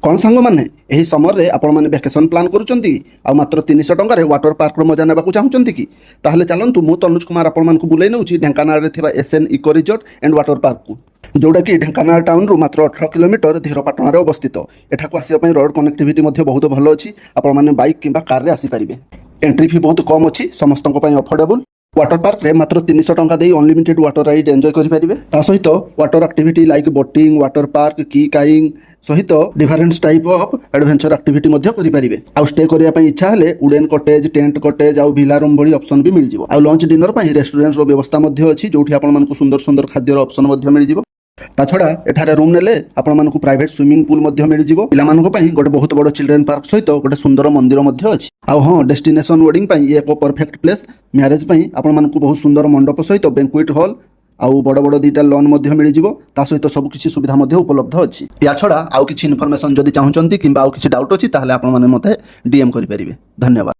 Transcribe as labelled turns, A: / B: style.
A: कौन सांग मैंने यही समय आपण मैंने भैकेसन प्लां कर मात्र 300 टकर वाटर पार्क मजा ना चाहूँगी कि ताहले चलतु मु तनुज कुमार आपण को बुलाई नौ Dhenkanal SN eco resort and water park को जोटा कि ढेंकानाल टाउन रु मात्र 18 किलोमीटर धीरपाटना अवस्थित। एठाक आसपा रोड कनेक्टिविटी बहुत भल अच्छी। आपण मैंने बाइक कि कार रे आसीपारे। एंट्री फी बहुत कम अच्छी, समस्त अफोर्डेबल। वाटर पार्क रे मात्र 300 टंका दे अनलिमिटेड वाटर राइड एंजॉय करेंगे। सहित water activity like boating, water park, की काइंग सहित different type of adventure activity करेंगे। आउ स्टे करने इच्छा हेले वुडेन कटेज, टेंट कटेज आउ विला रूम भली ऑप्शन भी मिल जाव। आउ लंच डिनर रेस्टोरेंट व्यवस्था अच्छी जोठी आपको सुंदर सुंदर खाद्यर ऑप्शन मिल जाव। ता छड़ा एठारे रूम नेले आपण मानकु प्राइवेट स्विमिंग पूल मध्य मिल जिवो। पिला मानकु पई गोटे बहुत बड़ चिल्ड्रेन पार्क सहित गोटे सुंदर मंदिर मध्य अछि। आ हां, डेस्टिनेशन वेडिंग पई एक परफेक्ट प्लेस। मैरिज पई आपण मानकु बहुत सुंदर मंडप सहित बैंक्वेट हॉल आउ बड़ बड़ दुईटा लॉन मध्य मिल जिवो। ता सहित सब किछि सुविधा मध्य उपलब्ध अछि। या छड़ा आउ किछि इन्फॉर्मेशन जदि चाहुचंती किबा आउ किछि डाउट अछि ताहले आपण माने मते डीएम करि परिबे। धन्यवाद।